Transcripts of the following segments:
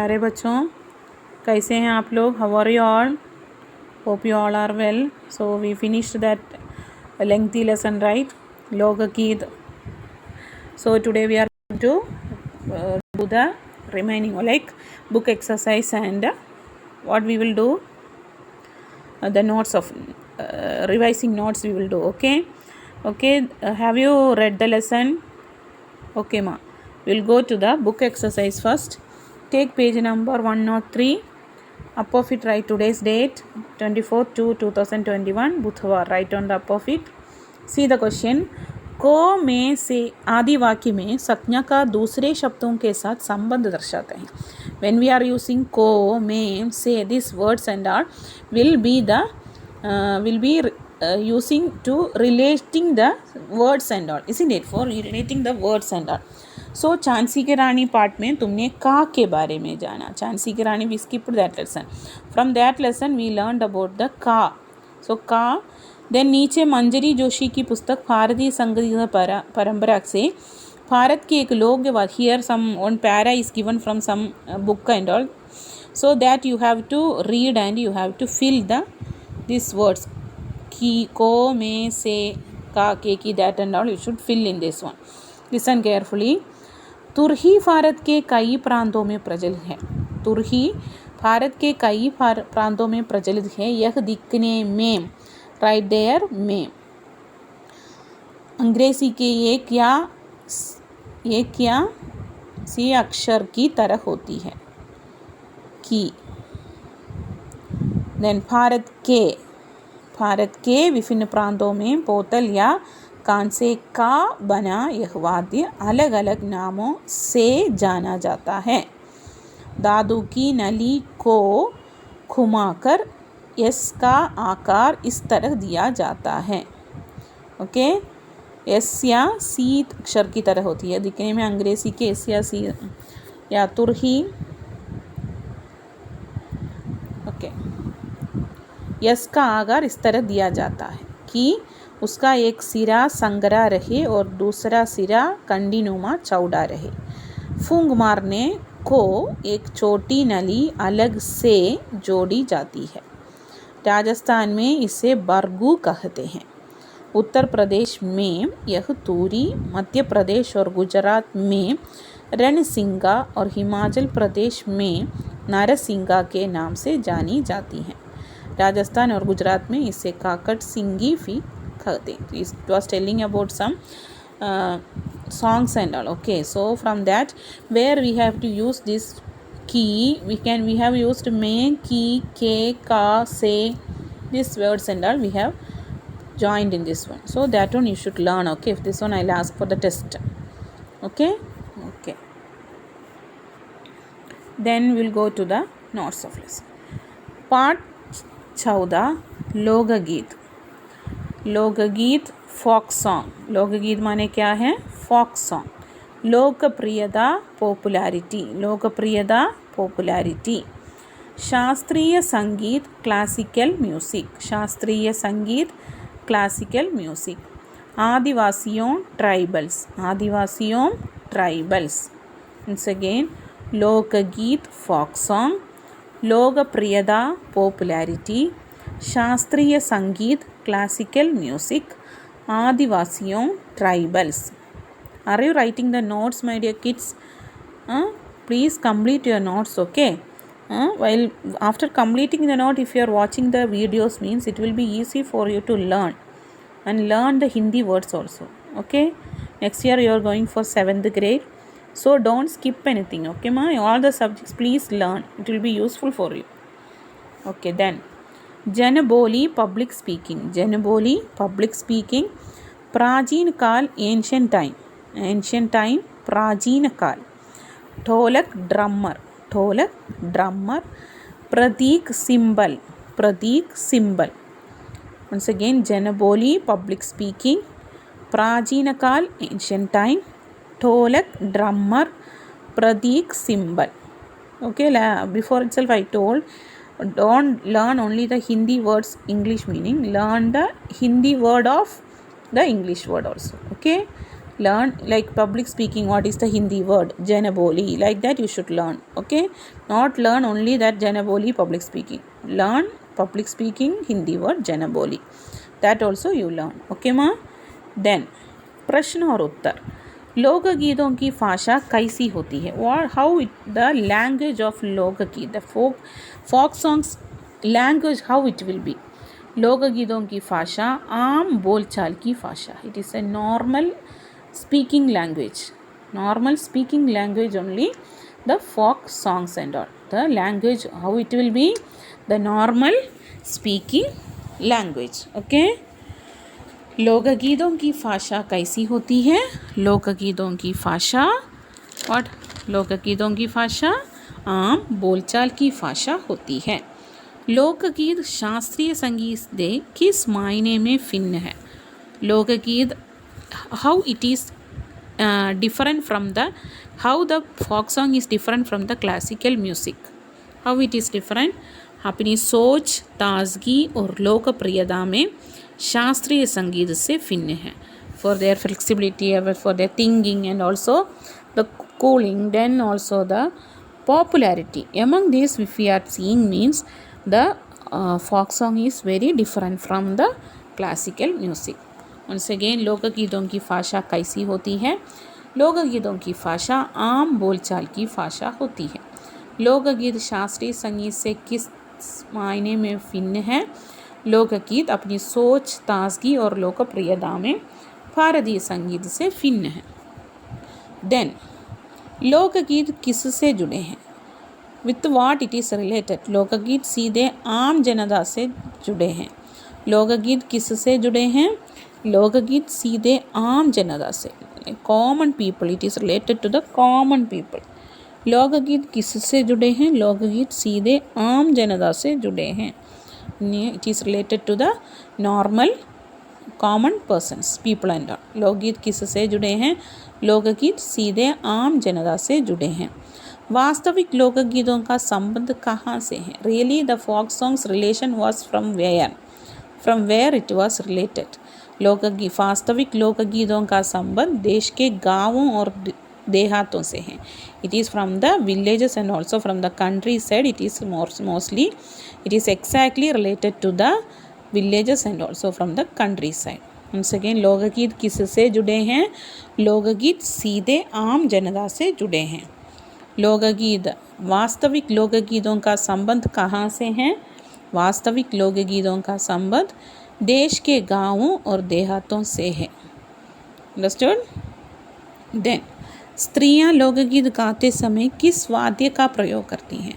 प्यारे बच्चों, कैसे हैं आप लोग? How are you all? Hope you all are well. So we finished that lengthy lesson, right? Logageet. So today we are going to do the remaining like book exercise and what we will do, the notes of revising notes we will do. Okay. Have you read the lesson? Okay ma, we'll go to the book exercise first. Take page number 103. Up of it write today's date 24/2/2021 बुधवार. Write on the up of it. See the question. को में से आदि वाक्य में संज्ञा का दूसरे शब्दों के साथ संबंध दर्शाते हैं. When we are using को में से, these words and all will be using to relating the words and all, isn't it? For relating the words and all. सो झांसी की रानी पार्ट में तुमने का के बारे में जाना. झांसी की रानी we skip that lesson. From that lesson we learn about the का. सो का. देन नीचे मंजरी जोशी की पुस्तक भारतीय संगीत परंपरा से भारत की एक लोक here some one para is given from some book and all. So that you have to read and you have to fill the this words की को में से का के की that and all. You should fill in this one. Listen carefully. तुरही भारत के कई प्रांतों में प्रचलित है. तुरही भारत के कई प्रांतों में प्रचलित है. यह दिखने में, राइट देयर में, अंग्रेजी के एक या सी अक्षर की तरह होती है. की. देन भारत के विभिन्न प्रांतों में बोतल या कांसे का बना यह वाद्य अलग अलग नामों से जाना जाता है. दादू की नली को घुमाकर एस का आकार इस तरह दिया जाता है. ओके. एस या सी अक्षर की तरह होती है. दिखने में अंग्रेजी के एस या सी या तुरही. ओके. एस का आकार इस तरह दिया जाता है कि उसका एक सिरा संगरा रहे और दूसरा सिरा कंडीनुमा चौड़ा रहे. फूंक मारने को एक छोटी नली अलग से जोड़ी जाती है. राजस्थान में इसे बरगू कहते हैं. उत्तर प्रदेश में यह तूरी, मध्य प्रदेश और गुजरात में रणसिंगा और हिमाचल प्रदेश में नरसिंगा के नाम से जानी जाती हैं. राजस्थान और गुजरात में इसे काकट सिंगी भी कहते हैं. It was telling about some songs and all. Okay, so from that where we have to use this key, we have used में, की, के, का, से, these words and all we have joined in this one. So that one you should learn. Okay, if this one I'll ask for the test. Okay. Then we'll go to the notes of lesson. Part 14 लोकगीत. लोकगीत folk song. लोकगीत माने क्या है? Folk song. लोकप्रियता popularity. लोकप्रियता popularity. शास्त्रीय संगीत क्लासिकल म्यूजिक. शास्त्रीय संगीत क्लासिकल म्यूजिक. आदिवासियों ट्राइबल्स. आदिवासियों ट्राइबल्स. once again लोकगीत फोक सॉन्ग, लोकप्रियता पॉपुलैरिटी, शास्त्रीय संगीत क्लासिकल म्यूजिक, आदिवासियों tribals. Are you writing the notes, my dear kids? Please complete your notes. Okay. While after completing the note, if you are watching the videos, means it will be easy for you to learn and learn the Hindi words also. Okay. Next year you are going for 7th grade, so don't skip anything. Okay ma, all the subjects please learn. It will be useful for you. Okay. Then जनबोली public speaking. जनबोली public speaking. प्राचीन काल ancient time. Ancient time प्राचीन काल. ढोलक drummer. ढोलक drummer. प्रतीक symbol. प्रतीक सिंबल. once again जनबोली पब्लिक स्पीकिंग. प्राचीन काल एंशियंट टाइम. ढोलक ड्रमर. प्रतीक symbol. Okay, before itself I told don't learn only the Hindi words English meaning, learn the Hindi word of the English word also. Okay, learn like public speaking. What is the Hindi word? Janaboli. Like that you should learn. Okay, not learn only that Janaboli public speaking. Learn public speaking Hindi word Janaboli. That also you learn. Okay ma. Then प्रश्न और उत्तर. लोकगीतों की भाषा कैसी होती है? How the language of लोकगीत, the folk songs language, how it will be? लोकगीतों की भाषा आम बोलचाल की भाषा. It is a normal speaking language. Normal speaking language only. The folk songs and all. The language, how it will be? The normal speaking language. Okay. लोकगीतों की भाषा कैसी होती है? लोकगीतों की भाषा और लोकगीतों की भाषा आम बोलचाल की भाषा होती है. लोकगीत शास्त्रीय संगीत से किस मायने में भिन्न है? लोकगीत how it is different from the how the folk song is different from the classical music. How it is different? अपनी सोच, ताजगी और लोकप्रियता में शास्त्रीय संगीत से भिन्न है. For their flexibility, for their thinking and also the cooling, then also the popularity. Among these, if we are seeing means the folk song is very different from the classical music. Once again, लोकगीतों की भाषा कैसी होती है? लोकगीतों की भाषा आम बोलचाल की भाषा होती है. लोकगीत शास्त्रीय संगीत से किस मायने में भिन्न है? लोकगीत अपनी सोच, ताजगी और लोकप्रियता में भारतीय संगीत से भिन्न है. देन लोकगीत किससे जुड़े हैं? With what it is related? लोकगीत सीधे आम जनता से जुड़े हैं. लोकगीत किससे जुड़े हैं? लोकगीत सीधे आम जनता से, common people. It is related to the common people. लोकगीत किससे जुड़े हैं? लोकगीत सीधे आम जनता से जुड़े हैं. It is related to the normal common persons, people and all. लोकगीत किससे जुड़े हैं? लोकगीत सीधे आम जनता से जुड़े हैं. वास्तविक लोकगीतों का संबंध कहाँ से है? Really the folk songs relation was from where it was related? लोकगीत वास्तविक लोकगीतों का संबंध देश के गाँवों और देहातों से है. It is from the villages and also from the countryside. It is mostly it is exactly related to the villages and also from the countryside. once again, लोकगीत किससे जुड़े हैं? लोकगीत सीधे आम जनता से जुड़े हैं. लोकगीत वास्तविक लोकगीतों का संबंध कहाँ से है? वास्तविक लोकगीतों का संबंध देश के गाँवों और देहातों से है. अंडरस्टूड? देन स्त्रियां लोकगीत गाते समय किस वाद्य का प्रयोग करती हैं?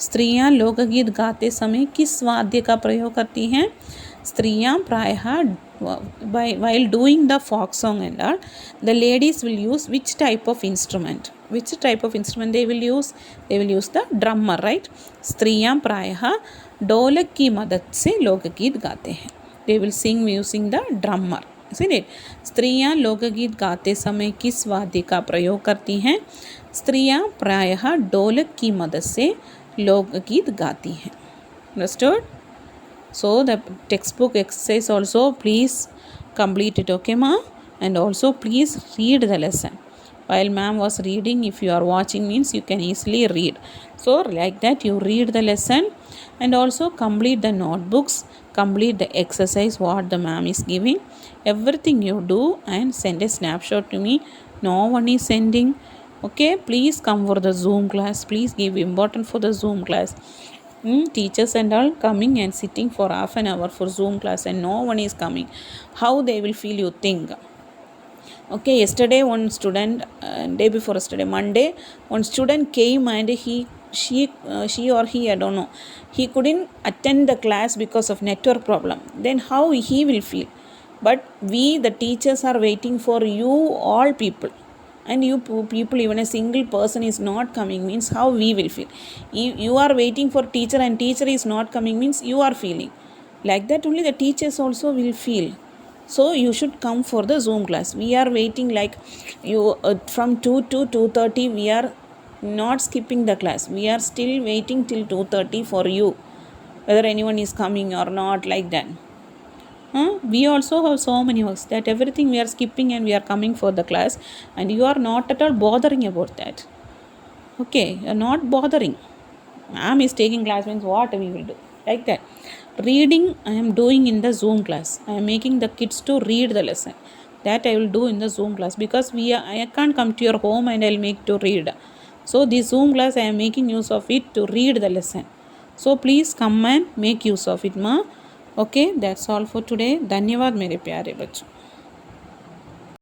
स्त्रियां लोकगीत गाते समय किस वाद्य का प्रयोग करती हैं? स्त्रियां प्रायः while doing the folk song and all, the ladies will use which type of instrument? Which type of instrument they will use? They will use the drummer, right? स्त्रियां प्रायः ढोलक की मदद से लोकगीत गाते हैं. They will sing using the drummer. isn't it? स्त्रियां लोकगीत गाते समय किस वाद्य का प्रयोग करती हैं? स्त्रियां प्रायः ढोलक की मदद से लोकगीत गाती हैं. Understood? So the textbook exercise also please complete it, okay ma? And also please read the lesson. While ma'am was reading, if you are watching means you can easily read. So like that you read the lesson and also complete the notebooks, complete the exercise what the ma'am is giving. Everything you do and send a snapshot to me. No one is sending. Okay, please come for the Zoom class. Please give important for the Zoom class. Teachers and all coming and sitting for half an hour for Zoom class and no one is coming. How they will feel, you think? Okay, yesterday one student, day before yesterday, Monday, one student came and she or he, I don't know, he couldn't attend the class because of network problem. Then how he will feel? But we, the teachers, are waiting for you all people. And you people, even a single person is not coming means how we will feel. You are waiting for teacher and teacher is not coming means you are feeling. Like that only the teachers also will feel. So you should come for the Zoom class. We are waiting like you from 2 to 2:30. We are not skipping the class. We are still waiting till 2:30 for you. Whether anyone is coming or not, like that. We also have so many works that everything we are skipping and we are coming for the class, and you are not at all bothering about that. Okay, you're not bothering. Ma'am is taking class means what we will do, like that. Reading I am doing in the Zoom class. I am making the kids to read the lesson. That I will do in the Zoom class, because I can't come to your home and I'll make to read. So this Zoom class I am making use of it to read the lesson. So please come and make use of it, ma. Okay, that's all for today. धन्यवाद मेरे प्यारे बच्चों.